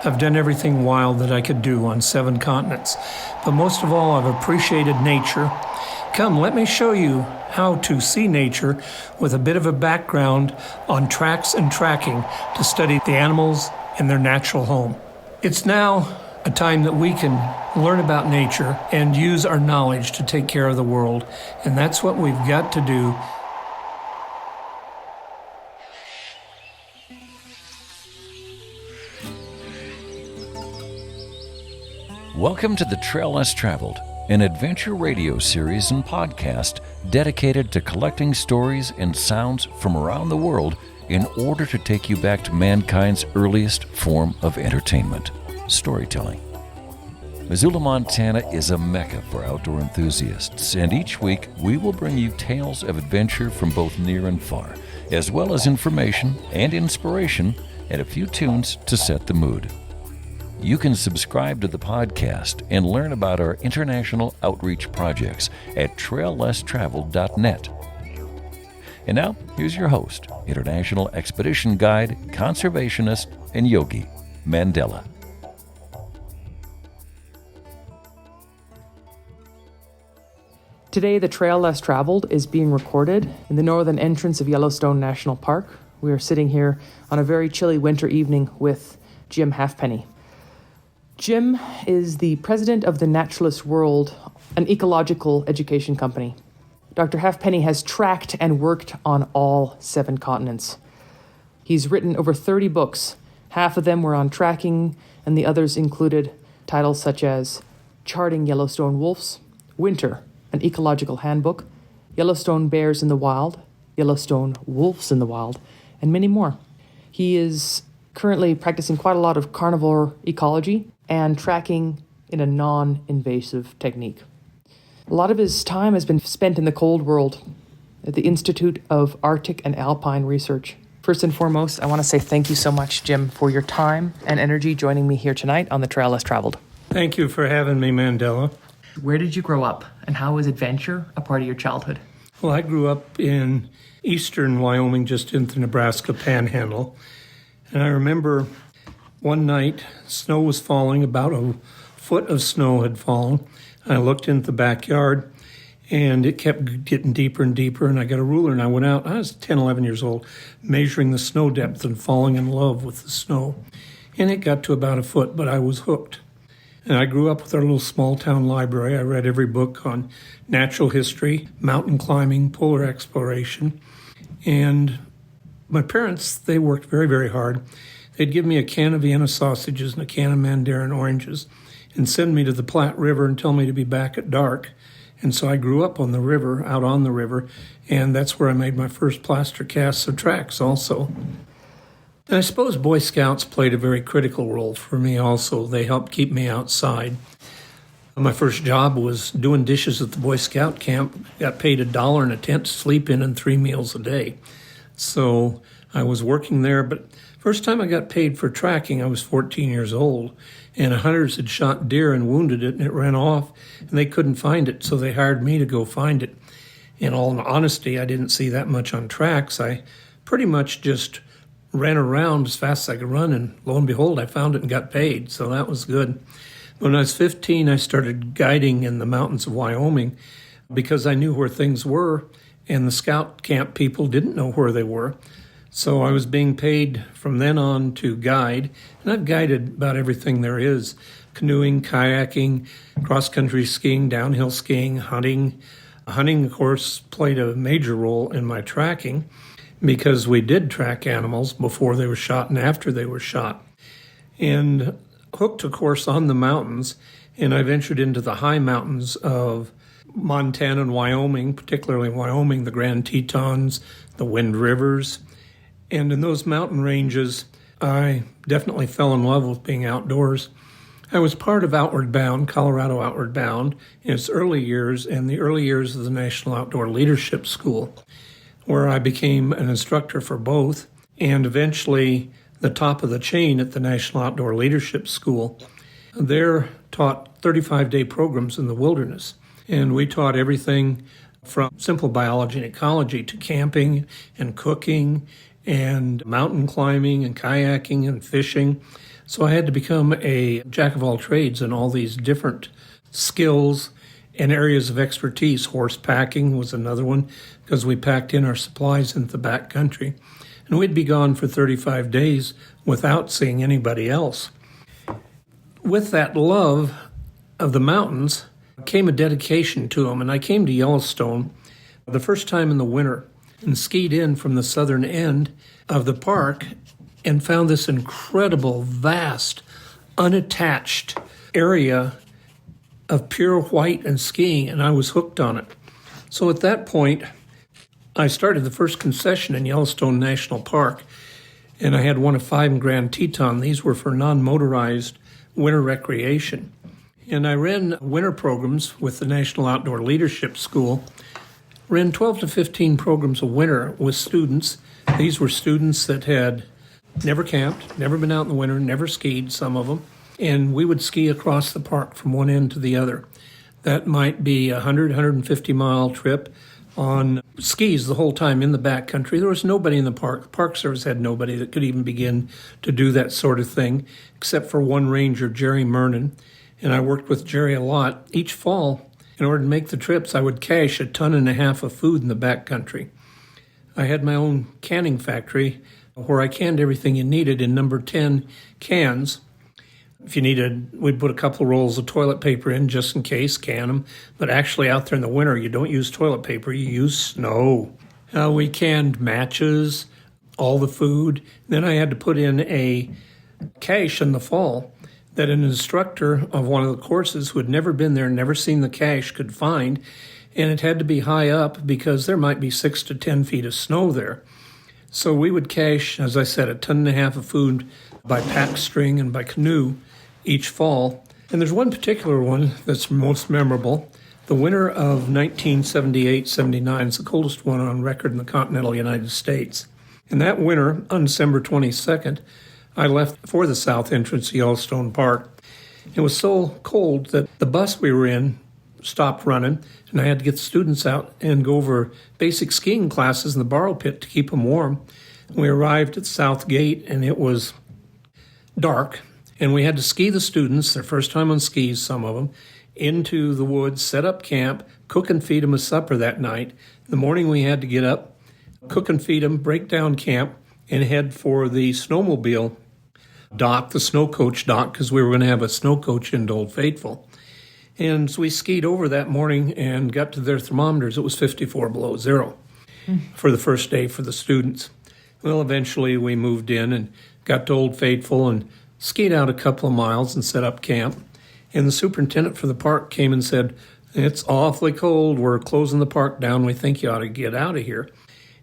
I've done everything wild that I could do on 7 continents, but most of all, I've appreciated nature. Come, let me show you how to see nature with a bit of a background on tracks and tracking to study the animals in their natural home. It's now a time that we can learn about nature and use our knowledge to take care of the world, and that's what we've got to do. Welcome to The Trail Less Traveled, an adventure radio series and podcast dedicated to collecting stories and sounds from around the world in order to take you back to mankind's earliest form of entertainment, storytelling. Missoula, Montana is a mecca for outdoor enthusiasts, and each week we will bring you tales of adventure from both near and far, as well as information and inspiration and a few tunes to set the mood. You can subscribe to the podcast and learn about our international outreach projects at traillesstraveled.net. And now, here's your host, international expedition guide, conservationist, and yogi, Mandela. Today, The Trail Less Traveled is being recorded in the northern entrance of Yellowstone National Park. We are sitting here on a very chilly winter evening with Jim Halfpenny. Jim is the president of the Naturalist World, an ecological education company. Dr. Halfpenny has tracked and worked on all 7 continents. He's written over 30 books. Half of them were on tracking, and the others included titles such as Charting Yellowstone Wolves, Winter, an Ecological Handbook, Yellowstone Bears in the Wild, Yellowstone Wolves in the Wild, and many more. He is currently practicing quite a lot of carnivore ecology and tracking in a non-invasive technique. A lot of his time has been spent in the cold world at the Institute of Arctic and Alpine Research. First and foremost, I want to say thank you so much, Jim, for your time and energy joining me here tonight on The Trail Less Traveled. Thank you for having me, Mandela. Where did you grow up, and how was adventure a part of your childhood? Well, I grew up in eastern Wyoming, just in the Nebraska Panhandle. And I remember one night, snow was falling, about a foot of snow had fallen. I looked into the backyard, and it kept getting deeper and deeper, and I got a ruler, and I went out. I was 10, 11 years old, measuring the snow depth and falling in love with the snow. And it got to about a foot, but I was hooked. And I grew up with our little small-town library. I read every book on natural history, mountain climbing, polar exploration. And my parents, they worked very, very hard. They'd give me a can of Vienna sausages and a can of Mandarin oranges and send me to the Platte River and tell me to be back at dark. And so I grew up on the river, out on the river, and that's where I made my first plaster casts of tracks also. And I suppose Boy Scouts played a very critical role for me also. They helped keep me outside. My first job was doing dishes at the Boy Scout camp. Got paid $1 in a tent to sleep in and 3 meals a day. So I was working there, but first time I got paid for tracking, I was 14 years old, and hunters had shot deer and wounded it, and it ran off, and they couldn't find it, so they hired me to go find it. In all honesty, I didn't see that much on tracks. I pretty much just ran around as fast as I could run, and lo and behold, I found it and got paid, so that was good. When I was 15, I started guiding in the mountains of Wyoming because I knew where things were, and the scout camp people didn't know where they were. So I was being paid from then on to guide, and I've guided about everything there is: canoeing, kayaking, cross-country skiing, downhill skiing, hunting. Hunting, of course, played a major role in my tracking because we did track animals before they were shot and after they were shot. And hooked, of course, on the mountains, and I ventured into the high mountains of Montana and Wyoming, particularly Wyoming, the Grand Tetons, the Wind Rivers. And in those mountain ranges, I definitely fell in love with being outdoors. I was part of Outward Bound, Colorado Outward Bound, in its early years and the early years of the National Outdoor Leadership School, where I became an instructor for both, and eventually the top of the chain at the National Outdoor Leadership School. There taught 35-day programs in the wilderness, and we taught everything from simple biology and ecology to camping and cooking and mountain climbing and kayaking and fishing. So I had to become a jack of all trades in all these different skills and areas of expertise. Horse packing was another one because we packed in our supplies into the back country. And we'd be gone for 35 days without seeing anybody else. With that love of the mountains came a dedication to them. And I came to Yellowstone the first time in the winter and skied in from the southern end of the park and found this incredible, vast, unattached area of pure white and skiing, and I was hooked on it. So at that point, I started the first concession in Yellowstone National Park, and I had one of 5 in Grand Teton. These were for non-motorized winter recreation. And I ran winter programs with the National Outdoor Leadership School, ran 12 to 15 programs a winter with students. These were students that had never camped, never been out in the winter, never skied, some of them. And we would ski across the park from one end to the other. That might be a 150-mile trip on skis the whole time in the backcountry. There was nobody in the park. The Park Service had nobody that could even begin to do that sort of thing, except for one ranger, Jerry Mernon. And I worked with Jerry a lot. Each fall, in order to make the trips, I would cache 1.5 tons of food in the backcountry. I had my own canning factory where I canned everything you needed in number 10 cans. If you needed, we'd put a couple of rolls of toilet paper in just in case, can them. But actually out there in the winter, you don't use toilet paper, you use snow. We canned matches, all the food. Then I had to put in a cache in the fall that an instructor of one of the courses who had never been there, never seen the cache, could find. And it had to be high up because there might be 6 to 10 feet of snow there. So we would cache, as I said, 1.5 tons of food by pack string and by canoe each fall. And there's one particular one that's most memorable. The winter of 1978-79 is the coldest one on record in the continental United States. And that winter, on December 22nd, I left for the south entrance of Yellowstone Park. It was so cold that the bus we were in stopped running, and I had to get the students out and go over basic skiing classes in the borrow pit to keep them warm. We arrived at the south gate, and it was dark, and we had to ski the students, their first time on skis, some of them, into the woods, set up camp, cook and feed them a supper that night. In the morning we had to get up, cook and feed them, break down camp, and head for the snowmobile dock, the snow coach dock, because we were going to have a snow coach into Old Faithful. And so we skied over that morning and got to their thermometers. It was 54 below zero for the first day for the students. Well, eventually we moved in and got to Old Faithful and skied out a couple of miles and set up camp. And the superintendent for the park came and said, "It's awfully cold. We're closing the park down. We think you ought to get out of here."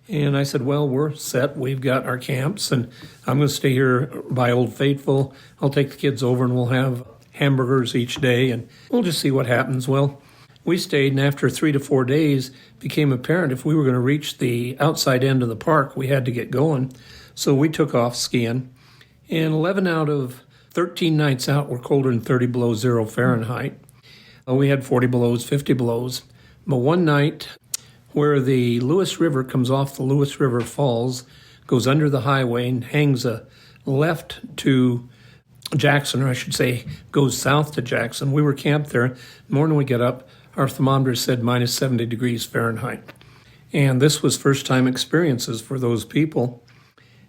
And I said, "Well, we're set. We've got our camps, and I'm going to stay here by Old Faithful. I'll take the kids over, and we'll have hamburgers each day, and we'll just see what happens." Well, we stayed, and after 3 to 4 days, it became apparent if we were going to reach the outside end of the park, we had to get going. So we took off skiing, and 11 out of 13 nights out were colder than 30 below zero Fahrenheit. We had 40 belows, 50 belows. But one night, where the Lewis River comes off the Lewis River Falls, goes under the highway and hangs a left to Jackson, or I should say, goes south to Jackson. We were camped there. The morning we get up, our thermometer said minus 70 degrees Fahrenheit. And this was first-time experiences for those people.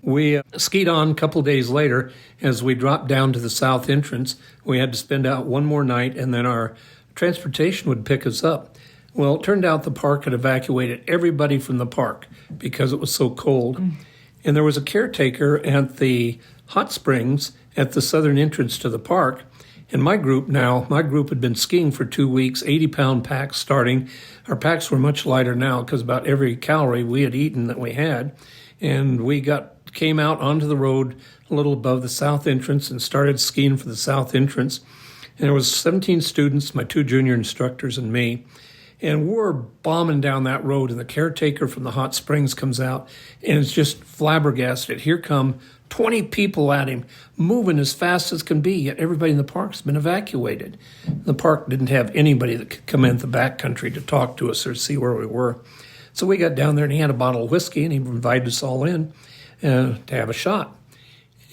We skied on a couple days later. As we dropped down to the south entrance, we had to spend out one more night, and then our transportation would pick us up. Well, it turned out the park had evacuated everybody from the park because it was so cold. And there was a caretaker at the hot springs at the southern entrance to the park. And my group had been skiing for 2 weeks, 80-pound packs starting. Our packs were much lighter now because about every calorie we had eaten that we had. And we came out onto the road a little above the south entrance and started skiing for the south entrance. And there was 17 students, my 2 junior instructors and me. And we're bombing down that road, and the caretaker from the hot springs comes out, and it's just flabbergasted. Here come 20 people at him, moving as fast as can be, yet everybody in the park's been evacuated. The park didn't have anybody that could come in the backcountry to talk to us or see where we were. So we got down there, and he had a bottle of whiskey, and he invited us all in. to have a shot.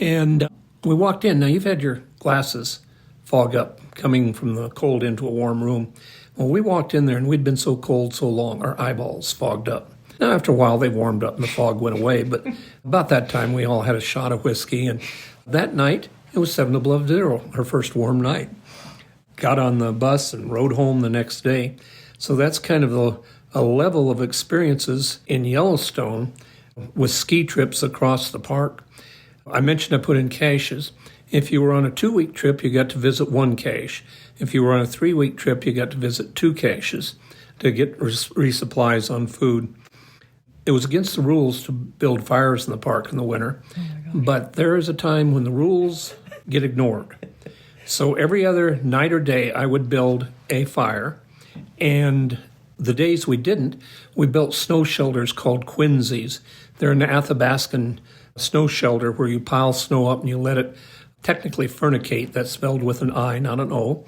And we walked in. Now, you've had your glasses fog up coming from the cold into a warm room. Well, we walked in there, and we'd been so cold so long, our eyeballs fogged up. Now, after a while, they warmed up and the fog went away, but about that time, we all had a shot of whiskey, and that night, it was 7 above zero, our first warm night. Got on the bus and rode home the next day. So that's kind of a level of experiences in Yellowstone with ski trips across the park. I mentioned I put in caches. If you were on a 2-week trip, you got to visit 1 cache. If you were on a 3-week trip, you got to visit 2 caches to get resupplies on food. It was against the rules to build fires in the park in the winter, but there is a time when the rules get ignored. So every other night or day, I would build a fire, and the days we didn't, we built snow shelters called quinzies. They're an Athabascan snow shelter where you pile snow up and you let it technically fernicate. That's spelled with an I, not an O.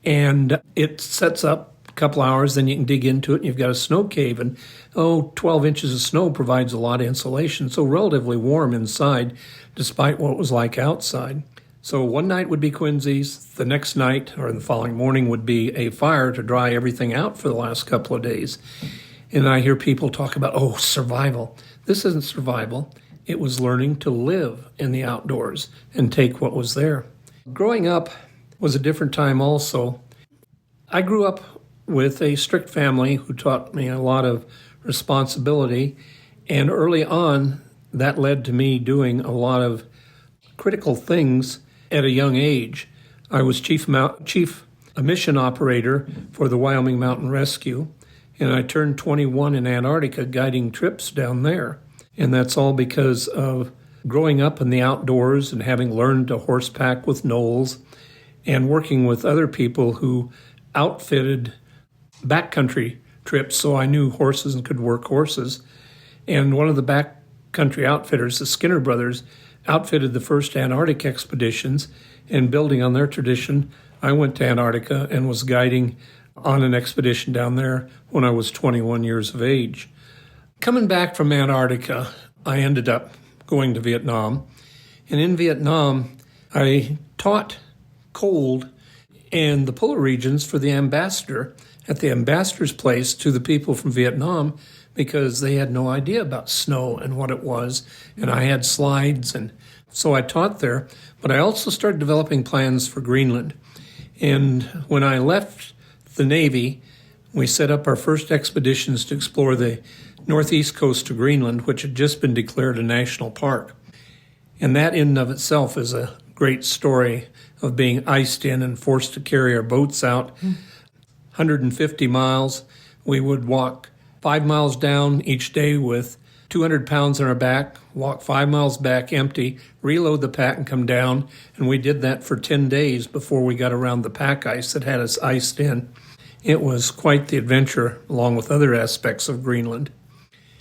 And it sets up a couple hours, then you can dig into it, and you've got a snow cave. And 12 inches of snow provides a lot of insulation, so relatively warm inside, despite what it was like outside. So one night would be quinzies, the next night or the following morning would be a fire to dry everything out for the last couple of days. And I hear people talk about, survival. This isn't survival. It was learning to live in the outdoors and take what was there. Growing up was a different time also. I grew up with a strict family who taught me a lot of responsibility, and early on that led to me doing a lot of critical things at a young age. I was chief mission operator for the Wyoming Mountain Rescue, and I turned 21 in Antarctica guiding trips down there. And that's all because of growing up in the outdoors and having learned to horseback with Knowles and working with other people who outfitted backcountry trips, so I knew horses and could work horses. And one of the backcountry outfitters, the Skinner brothers, outfitted the first Antarctic expeditions, and building on their tradition, I went to Antarctica and was guiding on an expedition down there when I was 21 years of age. Coming back from Antarctica, I ended up going to Vietnam, and in Vietnam, I taught cold and the polar regions for the ambassador at the ambassador's place to the people from Vietnam, because they had no idea about snow and what it was, and I had slides, and so I taught there. But I also started developing plans for Greenland. And when I left the Navy, we set up our first expeditions to explore the northeast coast of Greenland, which had just been declared a national park. And that in and of itself is a great story of being iced in and forced to carry our boats out 150 miles. We would walk 5 miles down each day with 200 pounds on our back, walk 5 miles back empty, reload the pack and come down. And we did that for 10 days before we got around the pack ice that had us iced in. It was quite the adventure, along with other aspects of Greenland.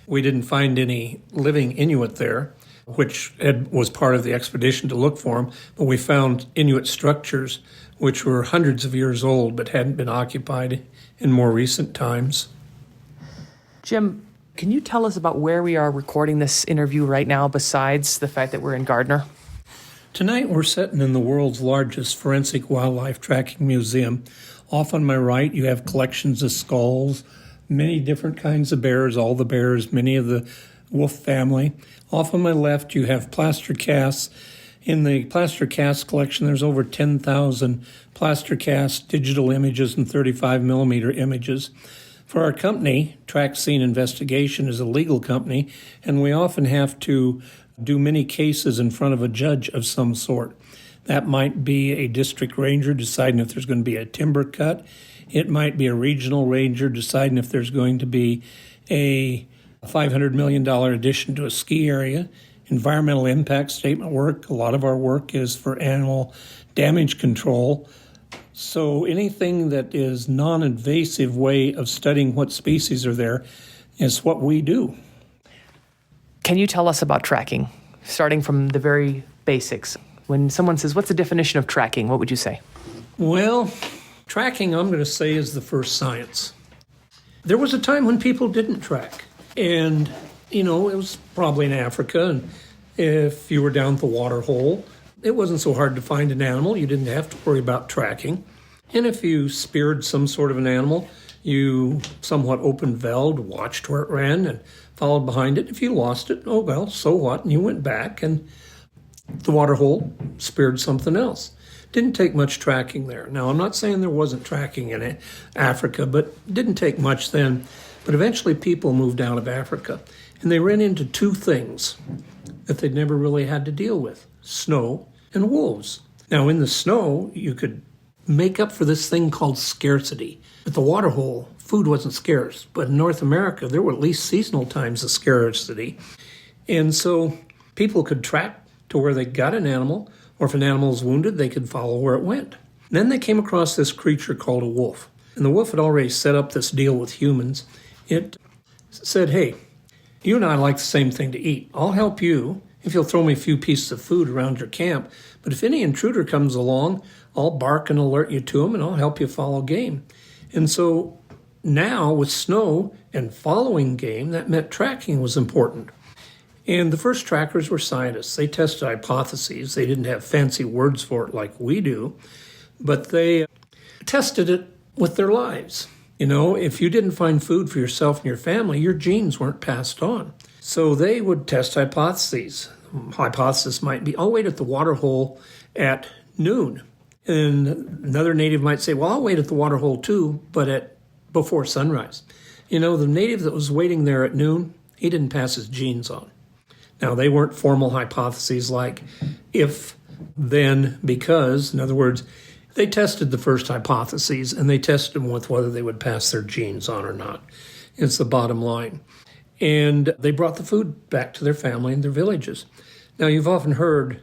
We didn't find any living Inuit there, which was part of the expedition to look for them, but we found Inuit structures which were hundreds of years old but hadn't been occupied in more recent times. Jim, can you tell us about where we are recording this interview right now, besides the fact that we're in Gardner? Tonight we're sitting in the world's largest forensic wildlife tracking museum. Off on my right, you have collections of skulls, many different kinds of bears, all the bears, many of the wolf family. Off on my left, you have plaster casts. In the plaster cast collection, there's over 10,000 plaster cast digital images and 35 millimeter images. For our company, Track Scene Investigation is a legal company, and we often have to do many cases in front of a judge of some sort. That might be a district ranger deciding if there's going to be a timber cut. It might be a regional ranger deciding if there's going to be a $500 million addition to a ski area. Environmental impact statement work. A lot of our work is for animal damage control. So anything that is non-invasive way of studying what species are there is what we do. Can you tell us about tracking, starting from the very basics? When someone says, what's the definition of tracking, what would you say? Well, tracking, I'm going to say, is the first science. There was a time when people didn't track. And, it was probably in Africa, and If you were down at the water hole, it wasn't so hard to find an animal. You didn't have to worry about tracking. And if you speared some sort of an animal, you somewhat open-velled, watched where it ran, and followed behind it. If you lost it, oh well, so what? And you went back, and the water hole speared something else. Didn't take much tracking there. Now, I'm not saying there wasn't tracking in Africa, but it didn't take much then. But eventually people moved out of Africa, and they ran into two things that they'd never really had to deal with: snow and wolves. Now, in the snow, you could make up for this thing called scarcity. At the water hole, food wasn't scarce, but in North America, there were at least seasonal times of scarcity. And so people could track to where they got an animal, or if an animal was wounded, they could follow where it went. And then they came across this creature called a wolf. And the wolf had already set up this deal with humans. It said, hey, you and I like the same thing to eat. I'll help you if you'll throw me a few pieces of food around your camp. But if any intruder comes along, I'll bark and alert you to him, and I'll help you follow game. And so now with snow and following game, that meant tracking was important. And the first trackers were scientists. They tested hypotheses. They didn't have fancy words for it like we do, but they tested it with their lives. You know, if you didn't find food for yourself and your family, your genes weren't passed on. So they would test hypotheses. Hypothesis might be, I'll wait at the water hole at noon. And another native might say, well, I'll wait at the water hole too, but before sunrise. You know, the native that was waiting there at noon, he didn't pass his genes on. Now, they weren't formal hypotheses like if, then, because. In other words, they tested the first hypotheses, and they tested them with whether they would pass their genes on or not. It's the bottom line. And they brought the food back to their family and their villages. Now, you've often heard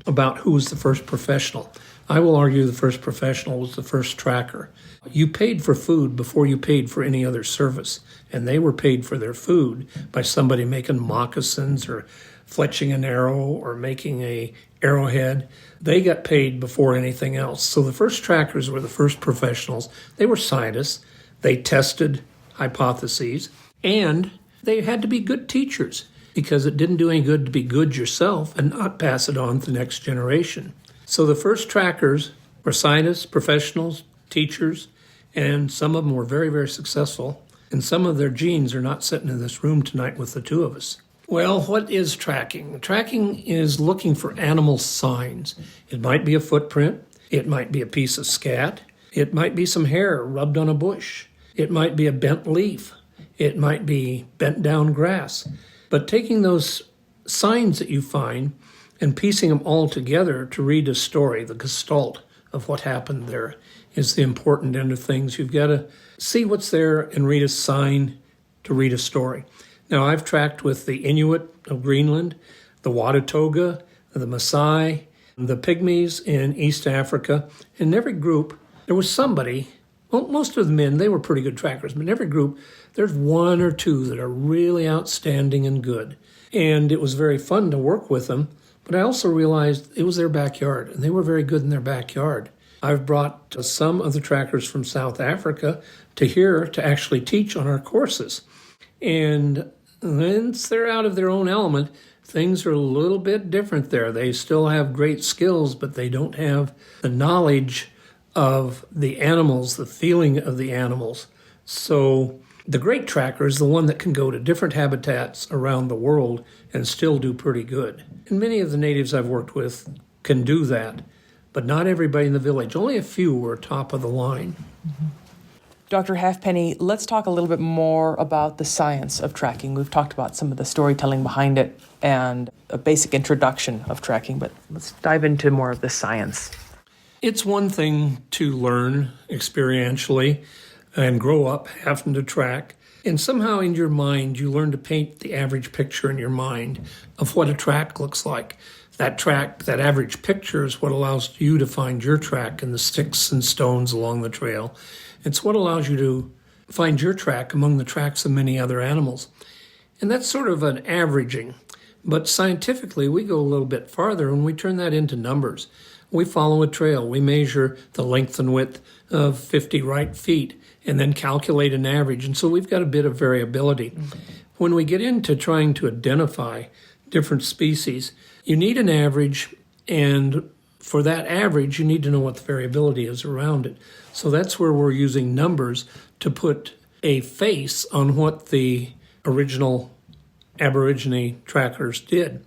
about who was the first professional. I will argue the first professional was the first tracker. You paid for food before you paid for any other service, and they were paid for their food by somebody making moccasins or fletching an arrow or making a arrowhead. They got paid before anything else. So the first trackers were the first professionals. They were scientists. They tested hypotheses, and they had to be good teachers because it didn't do any good to be good yourself and not pass it on to the next generation. So the first trackers were scientists, professionals, teachers, and some of them were very, very successful. And some of their genes are not sitting in this room tonight with the two of us. Well, what is tracking? Tracking is looking for animal signs. It might be a footprint. It might be a piece of scat. It might be some hair rubbed on a bush. It might be a bent leaf. It might be bent down grass. But taking those signs that you find and piecing them all together to read a story, the gestalt of what happened there, is the important end of things. You've got to see what's there and read a sign to read a story. Now, I've tracked with the Inuit of Greenland, the Watauga, the Maasai, the Pygmies in East Africa. In every group, there was somebody, well, most of the men, they were pretty good trackers, but in every group, there's one or two that are really outstanding and good. And it was very fun to work with them. But I also realized it was their backyard, and they were very good in their backyard. I've brought some of the trackers from South Africa to here to actually teach on our courses. And once they're out of their own element, things are a little bit different there. They still have great skills, but they don't have the knowledge of the animals, the feeling of the animals. So the great tracker is the one that can go to different habitats around the world and still do pretty good. And many of the natives I've worked with can do that, but not everybody in the village. Only a few were top of the line. Mm-hmm. Dr. Halfpenny, let's talk a little bit more about the science of tracking. We've talked about some of the storytelling behind it and a basic introduction of tracking, but let's dive into more of the science. It's one thing to learn experientially and grow up having to track. And somehow in your mind, you learn to paint the average picture in your mind of what a track looks like. That average picture is what allows you to find your track in the sticks and stones along the trail. It's what allows you to find your track among the tracks of many other animals. And that's sort of an averaging. But scientifically, we go a little bit farther and we turn that into numbers. We follow a trail. We measure the length and width of 50 right feet and then calculate an average. And so we've got a bit of variability. Mm-hmm. When we get into trying to identify different species. You need an average, and for that average, you need to know what the variability is around it. So that's where we're using numbers to put a face on what the original Aborigine trackers did.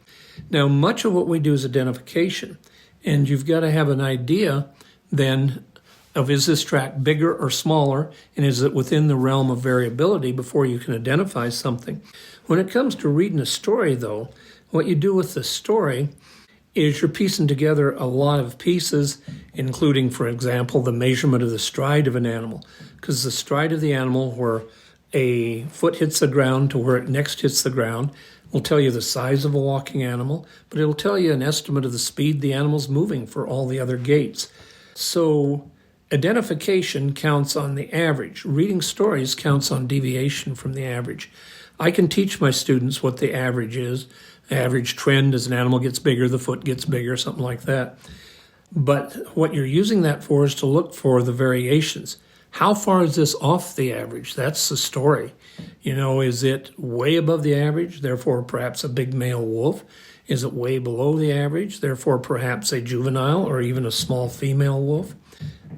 Now, much of what we do is identification, and you've got to have an idea then of, is this track bigger or smaller, and is it within the realm of variability before you can identify something. When it comes to reading a story, though, what you do with the story is you're piecing together a lot of pieces, including, for example, the measurement of the stride of an animal, because the stride of the animal, where a foot hits the ground to where it next hits the ground, will tell you the size of a walking animal, but it'll tell you an estimate of the speed the animal's moving for all the other gaits. So identification counts on the average. Reading stories counts on deviation from the average. I can teach my students what the average is. The average trend as an animal gets bigger, the foot gets bigger, something like that. But what you're using that for is to look for the variations. How far is this off the average? That's the story. Is it way above the average, therefore perhaps a big male wolf? Is it way below the average, therefore perhaps a juvenile or even a small female wolf?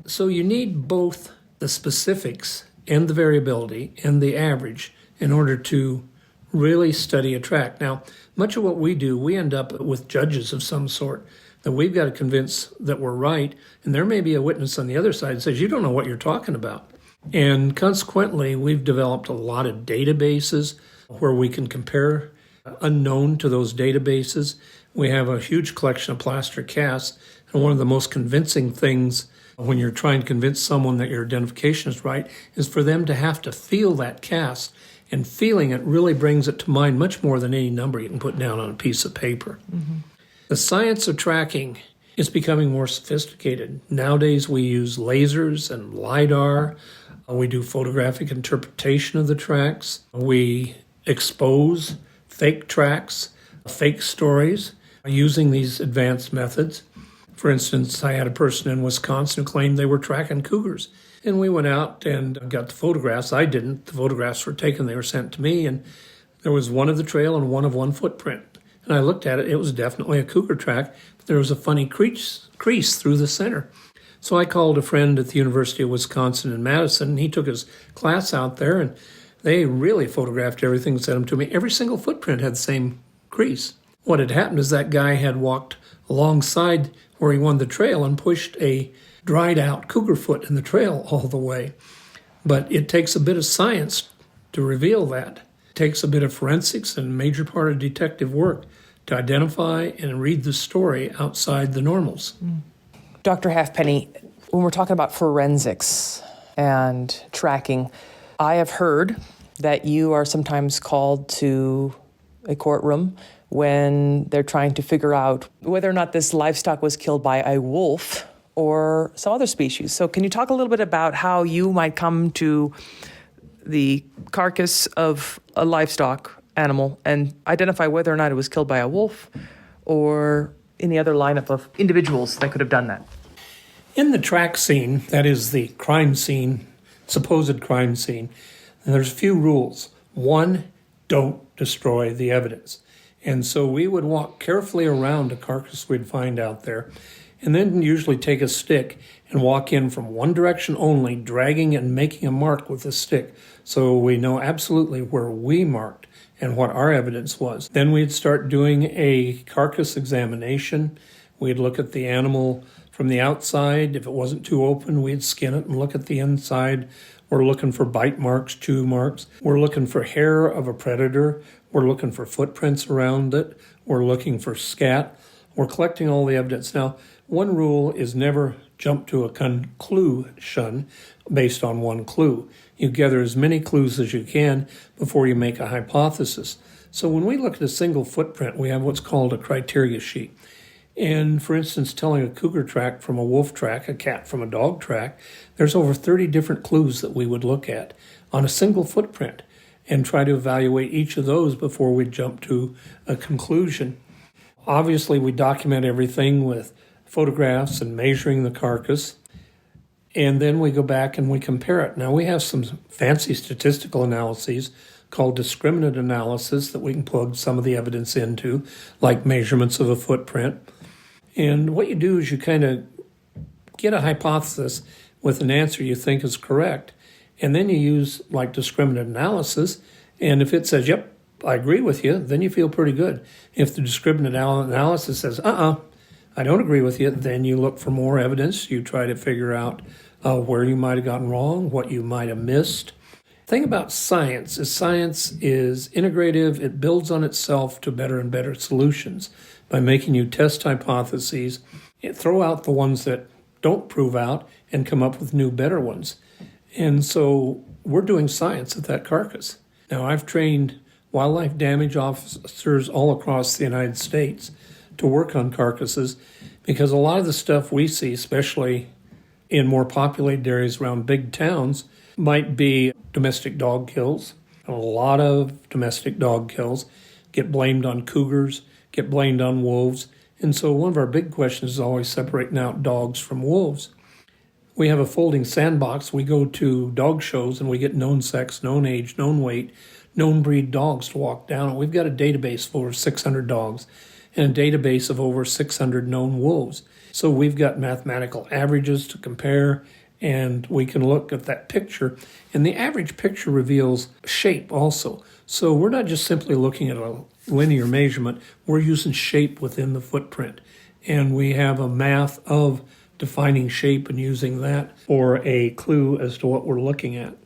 So you need both the specifics and the variability and the average in order to really study a track. Now, much of what we do, we end up with judges of some sort that we've got to convince that we're right, and there may be a witness on the other side that says, you don't know what you're talking about. And consequently, we've developed a lot of databases where we can compare unknown to those databases. We have a huge collection of plaster casts, and one of the most convincing things when you're trying to convince someone that your identification is right is for them to have to feel that cast, and feeling it really brings it to mind much more than any number you can put down on a piece of paper. Mm-hmm. The science of tracking is becoming more sophisticated. Nowadays we use lasers and LiDAR. We do photographic interpretation of the tracks. We expose fake tracks, fake stories using these advanced methods. For instance, I had a person in Wisconsin who claimed they were tracking cougars. And we went out and got the photographs. I didn't. The photographs were taken. They were sent to me. And there was one of the trail and one of one footprint. And I looked at it. It was definitely a cougar track. But there was a funny crease through the center. So I called a friend at the University of Wisconsin in Madison. And he took his class out there. And they really photographed everything and sent them to me. Every single footprint had the same crease. What had happened is that guy had walked alongside where he won the trail and pushed a dried out cougar foot in the trail all the way. But it takes a bit of science to reveal that. It takes a bit of forensics and a major part of detective work to identify and read the story outside the normals. Dr. Halfpenny, when we're talking about forensics and tracking, I have heard that you are sometimes called to a courtroom when they're trying to figure out whether or not this livestock was killed by a wolf or some other species. So can you talk a little bit about how you might come to the carcass of a livestock animal and identify whether or not it was killed by a wolf or any other lineup of individuals that could have done that? In the track scene, that is the crime scene, supposed crime scene, there's a few rules. One, don't destroy the evidence. And so we would walk carefully around a carcass we'd find out there, and then usually take a stick and walk in from one direction only, dragging and making a mark with the stick, so we know absolutely where we marked and what our evidence was. Then we'd start doing a carcass examination. We'd look at the animal from the outside. If it wasn't too open, we'd skin it and look at the inside. We're looking for bite marks, chew marks. We're looking for hair of a predator. We're looking for footprints around it. We're looking for scat. We're collecting all the evidence. Now, one rule is never jump to a conclusion based on one clue. You gather as many clues as you can before you make a hypothesis. So when we look at a single footprint, we have what's called a criteria sheet. And for instance, telling a cougar track from a wolf track, a cat from a dog track, there's over 30 different clues that we would look at on a single footprint and try to evaluate each of those before we jump to a conclusion. Obviously, we document everything with photographs and measuring the carcass, and then we go back and we compare it. Now, we have some fancy statistical analyses called discriminant analysis that we can plug some of the evidence into, like measurements of a footprint. And what you do is you kind of get a hypothesis with an answer you think is correct, and then you use like discriminant analysis, and if it says, yep, I agree with you, then you feel pretty good. If the discriminant analysis says, I don't agree with you, then you look for more evidence. You try to figure out where you might have gotten wrong, what you might have missed. The thing about science is integrative. It builds on itself to better and better solutions by making you test hypotheses, throw out the ones that don't prove out, and come up with new, better ones. And so we're doing science at that Carcass. Now, I've trained wildlife damage officers all across the United States to work on carcasses because a lot of the stuff we see, especially in more populated areas around big towns, might be domestic dog kills. A lot of domestic dog kills get blamed on cougars, get blamed on wolves. And so one of our big questions is always separating out dogs from wolves. We have a folding sandbox. We go to dog shows and we get known sex, known age, known weight, known breed dogs to walk down. We've got a database of over 600 dogs and a database of over 600 known wolves. So we've got mathematical averages to compare, and we can look at that picture. And the average picture reveals shape also. So we're not just simply looking at a linear measurement. We're using shape within the footprint. And we have a math of defining shape and using that for a clue as to what we're looking at.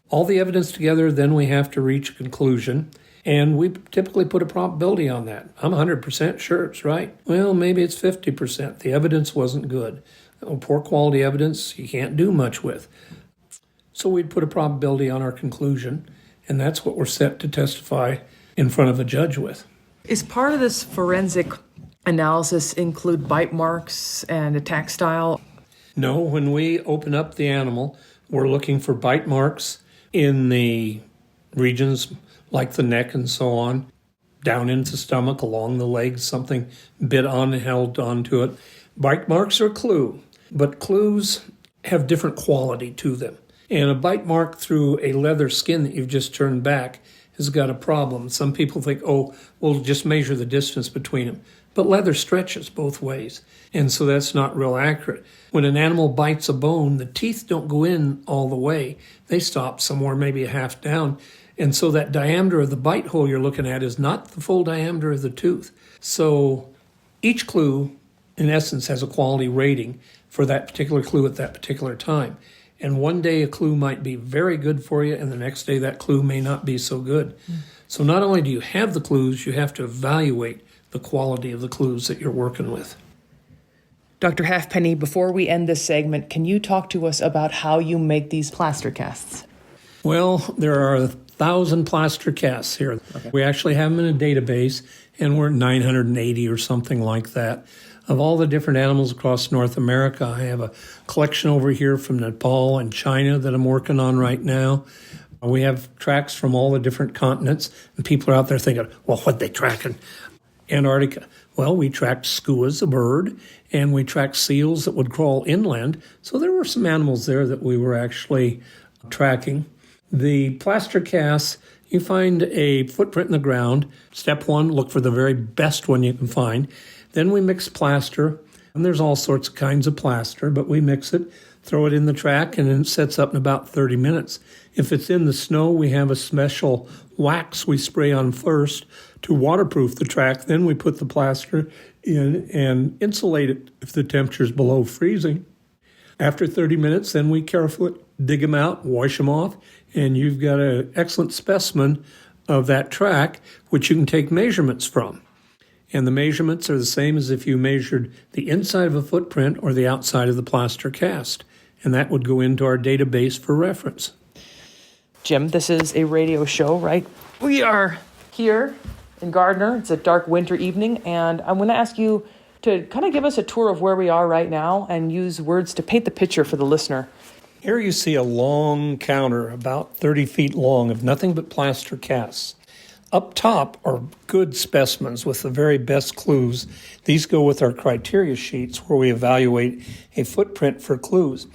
All the evidence together, then we have to reach a conclusion, and we typically put a probability on that. I'm 100% sure it's right. Well, maybe it's 50%. The evidence wasn't good. Poor quality evidence you can't do much with. So we'd put a probability on our conclusion, and that's what we're set to testify in front of a judge with. Is part of this forensic analysis include bite marks and attack style? No, when we open up the animal, we're looking for bite marks in the regions like the neck and so on, down into the stomach, along the legs, something bit on and held onto it. Bite marks are a clue, but clues have different quality to them. And a bite mark through a leather skin that you've just turned back has got a problem. Some people think, we'll just measure the distance between them. But leather stretches both ways, and so that's not real accurate. When an animal bites a bone, the teeth don't go in all the way. They stop somewhere maybe a half down, and so that diameter of the bite hole you're looking at is not the full diameter of the tooth. So each clue, in essence, has a quality rating for that particular clue at that particular time. And one day a clue might be very good for you, and the next day that clue may not be so good. So not only do you have the clues, you have to evaluate the quality of the clues that you're working with. Dr. Halfpenny, before we end this segment, can you talk to us about how you make these plaster casts? Well, there are 1,000 plaster casts here. Okay. We actually have them in a database, and we're at 980 or something like that. Of all the different animals across North America, I have a collection over here from Nepal and China that I'm working on right now. We have tracks from all the different continents, and people are out there thinking, well, what are they tracking? Antarctica. Well, we tracked skuas, a bird, and we tracked seals that would crawl inland. So there were some animals there that we were actually tracking. The plaster casts, you find a footprint in the ground. Step one, look for the very best one you can find. Then we mix plaster, and there's all sorts of kinds of plaster, but we mix it, throw it in the track, and it sets up in about 30 minutes. If it's in the snow, we have a special wax we spray on first to waterproof the track. Then we put the plaster in and insulate it if the temperature is below freezing. After 30 minutes, then we carefully dig them out, wash them off, and you've got an excellent specimen of that track, which you can take measurements from. And the measurements are the same as if you measured the inside of a footprint or the outside of the plaster cast. And that would go into our database for reference. Jim, this is a radio show, right? We are here in Gardner. It's a dark winter evening, and I'm going to ask you to kind of give us a tour of where we are right now and use words to paint the picture for the listener. Here you see a long counter, about 30 feet long, of nothing but plaster casts. Up top are good specimens with the very best clues. These go with our criteria sheets where we evaluate a footprint for clues.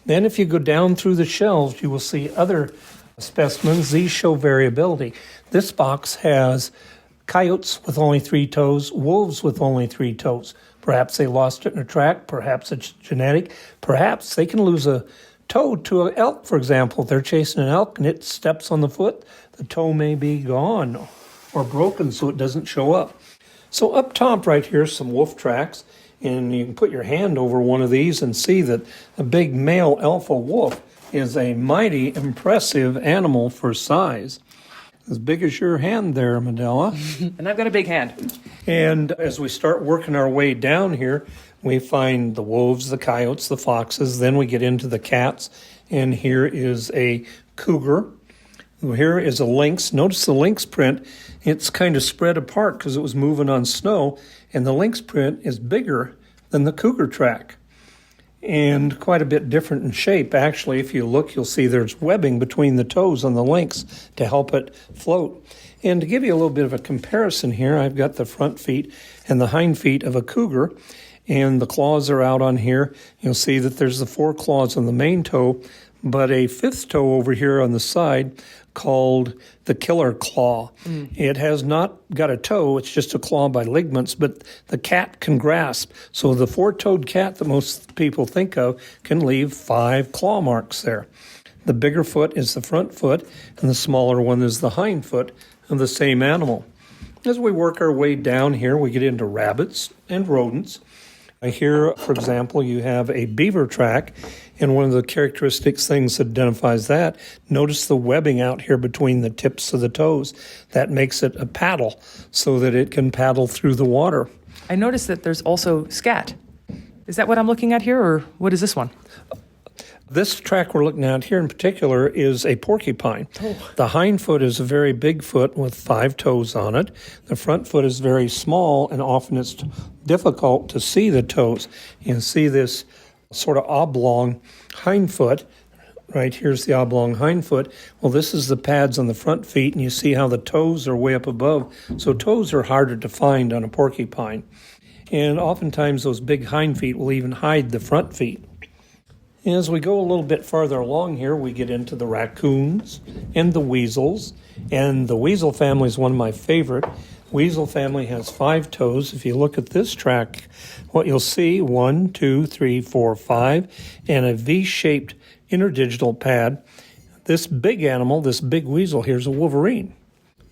Then if you go down through the shelves, you will see other specimens. These show variability. This box has coyotes with only 3 toes, wolves with only 3 toes. Perhaps they lost it in a track. Perhaps it's genetic. Perhaps they can lose a toe to an elk, for example. If they're chasing an elk and it steps on the foot, the toe may be gone or broken so it doesn't show up. So up top right here, some wolf tracks, and you can put your hand over one of these and see that a big male alpha wolf is a mighty impressive animal for size. As big as your hand there, Medela. And I've got a big hand. And as we start working our way down here, we find the wolves, the coyotes, the foxes, then we get into the cats, and here is a cougar. Here is a lynx. Notice the lynx print. It's kind of spread apart because it was moving on snow, and the lynx print is bigger than the cougar track and quite a bit different in shape. Actually, if you look, you'll see there's webbing between the toes on the lynx to help it float. And to give you a little bit of a comparison here, I've got the front feet and the hind feet of a cougar, and the claws are out on here. You'll see that there's the 4 claws on the main toe, but a 5th toe over here on the side called the killer claw. It has not got a toe, it's just a claw by ligaments, but the cat can grasp. So the 4-toed cat that most people think of can leave 5 claw marks there. The bigger foot is the front foot, and the smaller one is the hind foot of the same animal. As we work our way down here, we get into rabbits and rodents. Here, for example, you have a beaver track, and one of the characteristics things that identifies that, notice the webbing out here between the tips of the toes. That makes it a paddle so that it can paddle through the water. I noticed that there's also scat. Is that what I'm looking at here, or what is this one? This track we're looking at here in particular is a porcupine. The hind foot is a very big foot with 5 toes on it. The front foot is very small, and often it's difficult to see the toes. You can see this sort of oblong hind foot. Right here's the oblong hind foot. Well, this is the pads on the front feet, and you see how the toes are way up above. So toes are harder to find on a porcupine. And oftentimes those big hind feet will even hide the front feet. As we go a little bit farther along here, we get into the raccoons and the weasels. And the weasel family is one of my favorite. Weasel family has 5 toes. If you look at this track, what you'll see, 1, 2, 3, 4, 5, and a V-shaped interdigital pad. This big animal, this big weasel here is a wolverine,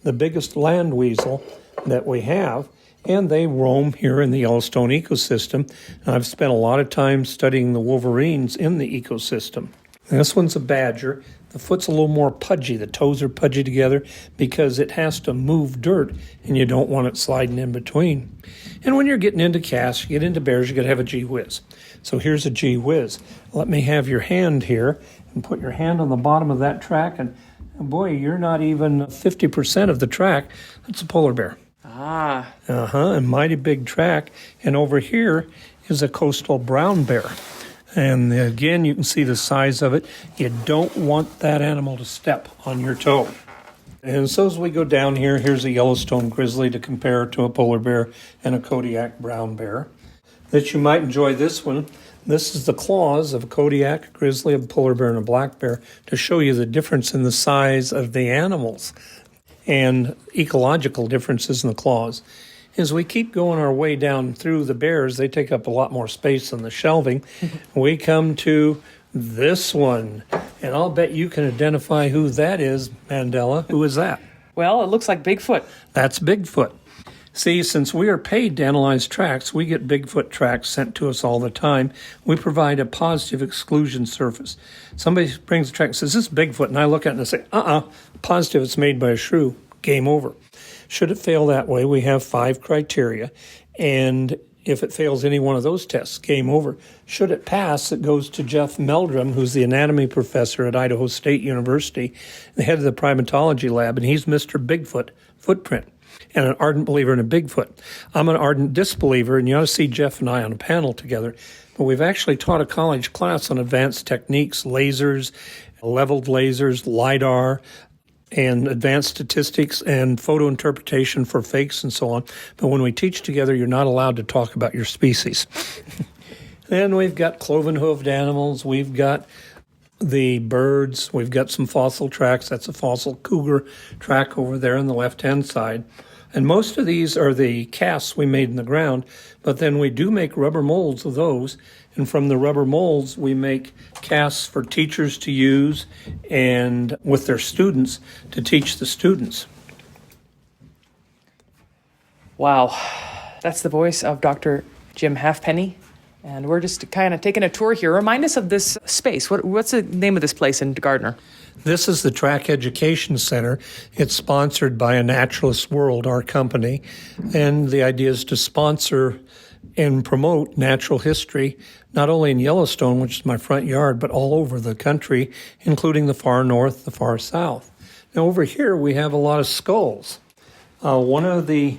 the biggest land weasel that we have. And they roam here in the Yellowstone ecosystem. And I've spent a lot of time studying the wolverines in the ecosystem. And this one's a badger. The foot's a little more pudgy. The toes are pudgy together because it has to move dirt, and you don't want it sliding in between. And when you're getting into cats, you get into bears, you got to have a gee whiz. So here's a gee whiz. Let me have your hand here and put your hand on the bottom of that track. And boy, you're not even 50% of the track. That's a polar bear. A mighty big track. And over here is a coastal brown bear. And again, you can see the size of it. You don't want that animal to step on your toe. And so as we go down here, here's a Yellowstone grizzly to compare to a polar bear and a Kodiak brown bear. That you might enjoy this one. This is the claws of a Kodiak, a grizzly, a polar bear, and a black bear to show you the difference in the size of the animals and ecological differences in the claws. As we keep going our way down through the bears, they take up a lot more space than the shelving. We come to this one, and I'll bet you can identify who that is, Mandela. Who is that? Well, it looks like Bigfoot. That's Bigfoot. See, since we are paid to analyze tracks, we get Bigfoot tracks sent to us all the time. We provide a positive exclusion surface. Somebody brings a track and says, this is Bigfoot, and I look at it and I say, positive, it's made by a shrew. Game over. Should it fail that way, we have 5 criteria, and if it fails any one of those tests, game over. Should it pass, it goes to Jeff Meldrum, who's the anatomy professor at Idaho State University, the head of the primatology lab, and he's Mr. Bigfoot footprint, and an ardent believer in a Bigfoot. I'm an ardent disbeliever, and you ought to see Jeff and I on a panel together. But we've actually taught a college class on advanced techniques, lasers, leveled lasers, LIDAR, and advanced statistics and photo interpretation for fakes and so on. But when we teach together, you're not allowed to talk about your species. Then we've got cloven-hooved animals. We've got the birds. We've got some fossil tracks. That's a fossil cougar track over there on the left-hand side. And most of these are the casts we made in the ground, but then we do make rubber molds of those. And from the rubber molds, we make casts for teachers to use and with their students to teach the students. Wow. That's the voice of Dr. Jim Halfpenny. And we're just kind of taking a tour here. Remind us of this space. What's the name of this place in Gardner? This is the Track Education Center. It's sponsored by a Naturalist World, our company. And the idea is to sponsor and promote natural history, not only in Yellowstone, which is my front yard, but all over the country, including the far north, the far south. Now over here we have a lot of skulls. One of the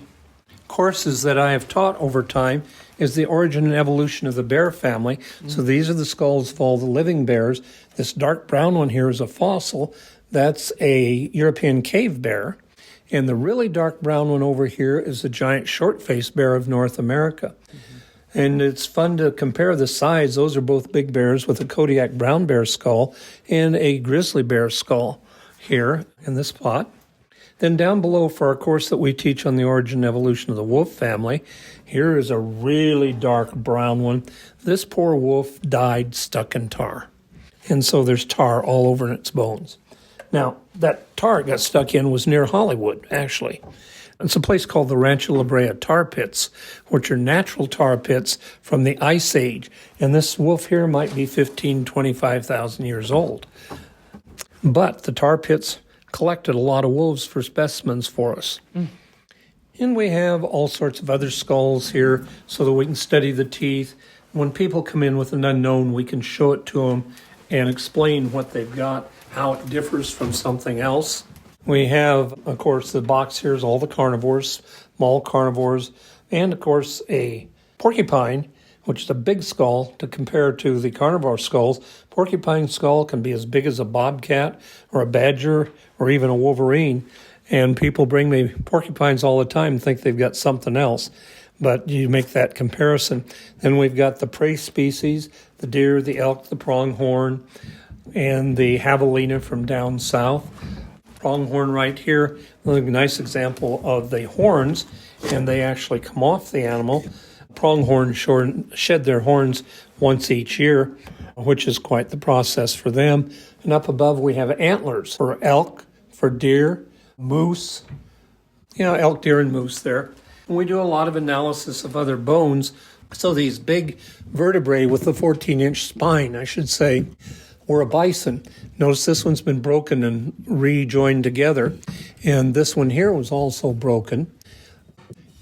courses that I have taught over time is the origin and evolution of the bear family. So these are the skulls of all the living bears. This dark brown one here is a fossil. That's a European cave bear. And the really dark brown one over here is the giant short-faced bear of North America. And it's fun to compare the size. Those are both big bears with a Kodiak brown bear skull and a grizzly bear skull here in this spot. Then down below for our course that we teach on the origin and evolution of the wolf family, here is a really dark brown one. This poor wolf died stuck in tar. And so there's tar all over its bones. Now, that tar it got stuck in was near Hollywood, actually. It's a place called the Rancho La Brea tar pits, which are natural tar pits from the Ice Age. And this wolf here might be 25,000 years old. But the tar pits collected a lot of wolves for specimens for us. And we have all sorts of other skulls here so that we can study the teeth. When people come in with an unknown, we can show it to them and explain what they've got, how it differs from something else. We have, of course, the box here is all the carnivores, small carnivores, and, of course, a porcupine, which is a big skull to compare to the carnivore skulls. Porcupine skull can be as big as a bobcat or a badger or even a wolverine. And people bring me porcupines all the time and think they've got something else. But you make that comparison. Then we've got the prey species, the deer, the elk, the pronghorn, and the javelina from down south. Pronghorn right here, a nice example of the horns, and they actually come off the animal. Pronghorn shed their horns once each year, which is quite the process for them. And up above we have antlers for elk, for deer, moose, elk, deer, and moose there. And we do a lot of analysis of other bones. So these big vertebrae with the 14-inch spine, I should say, were a bison. Notice this one's been broken and rejoined together. And this one here was also broken.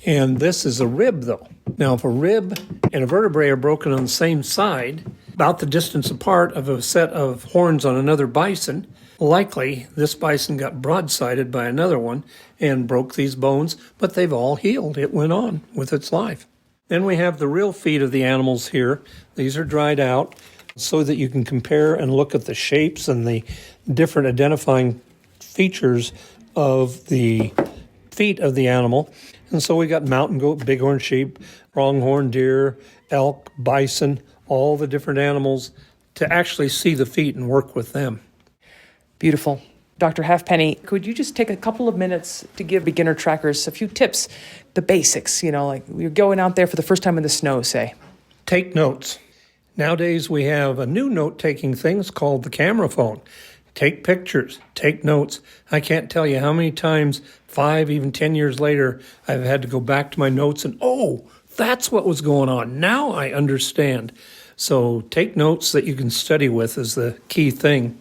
And this is a rib, though. Now, if a rib and a vertebrae are broken on the same side, about the distance apart of a set of horns on another bison, likely this bison got broadsided by another one and broke these bones, but they've all healed. It went on with its life. Then we have the real feet of the animals here. These are dried out so that you can compare and look at the shapes and the different identifying features of the feet of the animal. And so we got mountain goat, bighorn sheep, pronghorn deer, elk, bison, all the different animals to actually see the feet and work with them. Beautiful. Dr. Halfpenny, could you just take a couple of minutes to give beginner trackers a few tips, the basics, like you're going out there for the first time in the snow, say? Take notes. Nowadays we have a new note-taking thing. It's called the camera phone. Take pictures, take notes. I can't tell you how many times, 5, even 10 years later, I've had to go back to my notes and, that's what was going on. Now I understand. So take notes that you can study with is the key thing.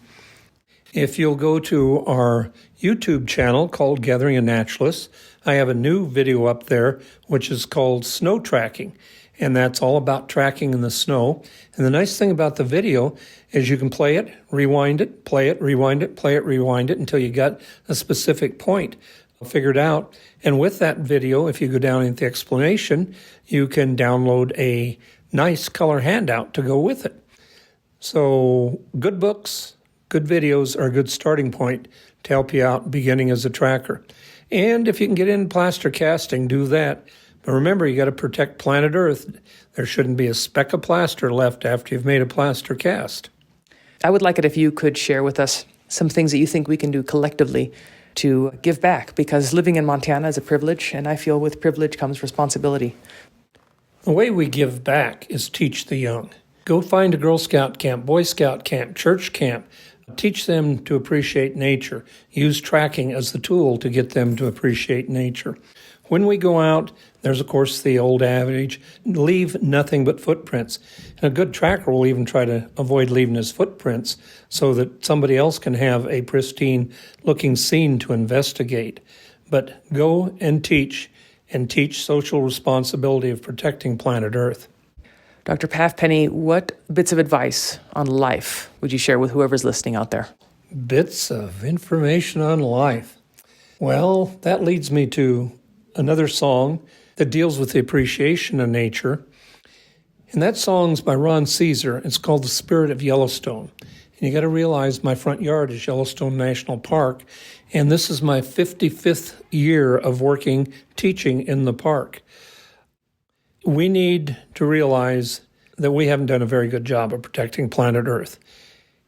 If you'll go to our YouTube channel called Gathering a Naturalist, I have a new video up there which is called Snow Tracking, and that's all about tracking in the snow. And the nice thing about the video is you can play it, rewind it, play it, rewind it, play it, rewind it until you got a specific point figured out. And with that video, if you go down into the explanation, you can download a nice color handout to go with it. So good books, good videos are a good starting point to help you out beginning as a tracker. And if you can get in plaster casting, do that. But remember, you got to protect planet Earth. There shouldn't be a speck of plaster left after you've made a plaster cast. I would like it if you could share with us some things that you think we can do collectively to give back, because living in Montana is a privilege, and I feel with privilege comes responsibility. The way we give back is teach the young. Go find a Girl Scout camp, Boy Scout camp, church camp. Teach them to appreciate nature. Use tracking as the tool to get them to appreciate nature. When we go out, there's, of course, the old adage, leave nothing but footprints. And a good tracker will even try to avoid leaving his footprints so that somebody else can have a pristine-looking scene to investigate. But go and teach social responsibility of protecting planet Earth. Dr. Halfpenny, what bits of advice on life would you share with whoever's listening out there? Bits of information on life. Well, that leads me to another song that deals with the appreciation of nature. And that song's by Ron Caesar. It's called The Spirit of Yellowstone. And you got to realize my front yard is Yellowstone National Park. And this is my 55th year of teaching in the park. We need to realize that we haven't done a very good job of protecting planet Earth.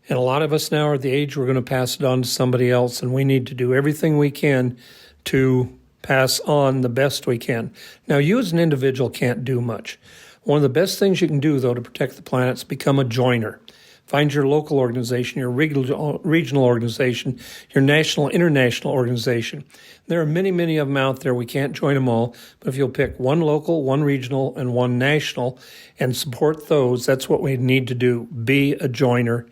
And a lot of us now are at the age we're going to pass it on to somebody else, and we need to do everything we can to pass on the best we can. Now, you as an individual can't do much. One of the best things you can do, though, to protect the planet is become a joiner. Find your local organization, your regional organization, your national, international organization. There are many, many of them out there. We can't join them all, but if you'll pick one local, one regional, and one national and support those, that's what we need to do. Be a joiner.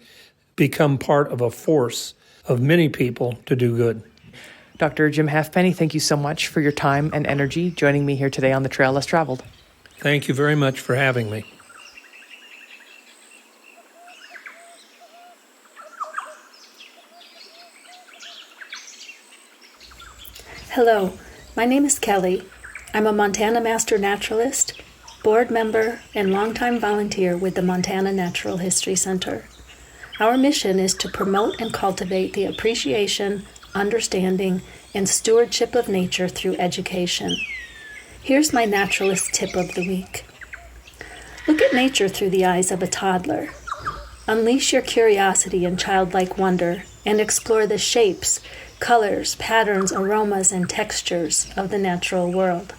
Become part of a force of many people to do good. Dr. Jim Halfpenny, thank you so much for your time and energy joining me here today on The Trail Less Traveled. Thank you very much for having me. Hello, my name is Kelly. I'm a Montana Master Naturalist, board member, and longtime volunteer with the Montana Natural History Center. Our mission is to promote and cultivate the appreciation, understanding, and stewardship of nature through education. Here's my naturalist tip of the week. Look at nature through the eyes of a toddler. Unleash your curiosity and childlike wonder and explore the shapes, colors, patterns, aromas, and textures of the natural world.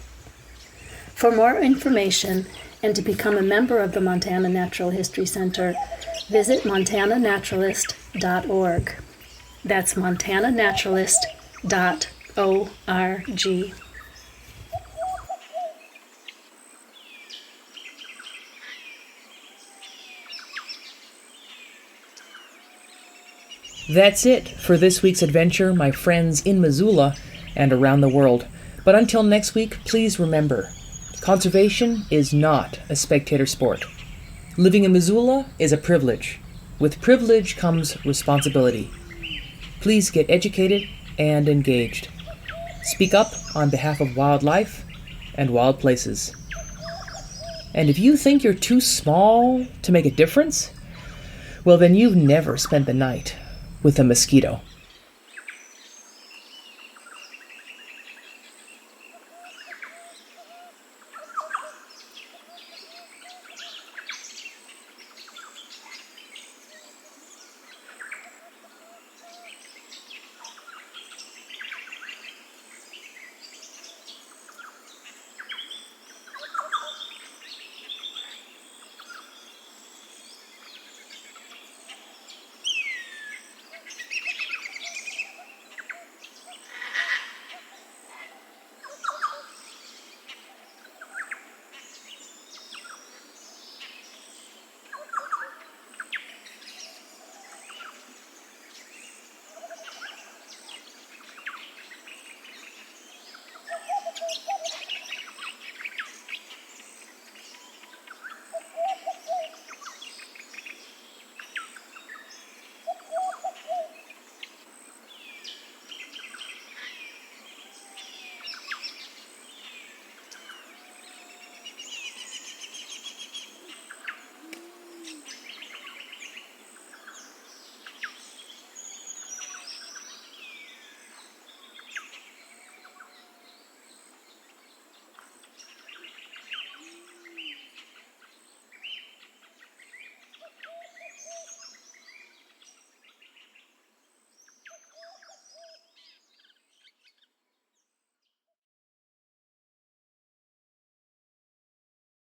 For more information and to become a member of the Montana Natural History Center, visit montananaturalist.org. That's montananaturalist.org. That's it for this week's adventure, my friends in Missoula and around the world. But until next week, please remember, conservation is not a spectator sport. Living in Missoula is a privilege. With privilege comes responsibility. Please get educated and engaged. Speak up on behalf of wildlife and wild places. And if you think you're too small to make a difference, well, then you've never spent the night with a mosquito.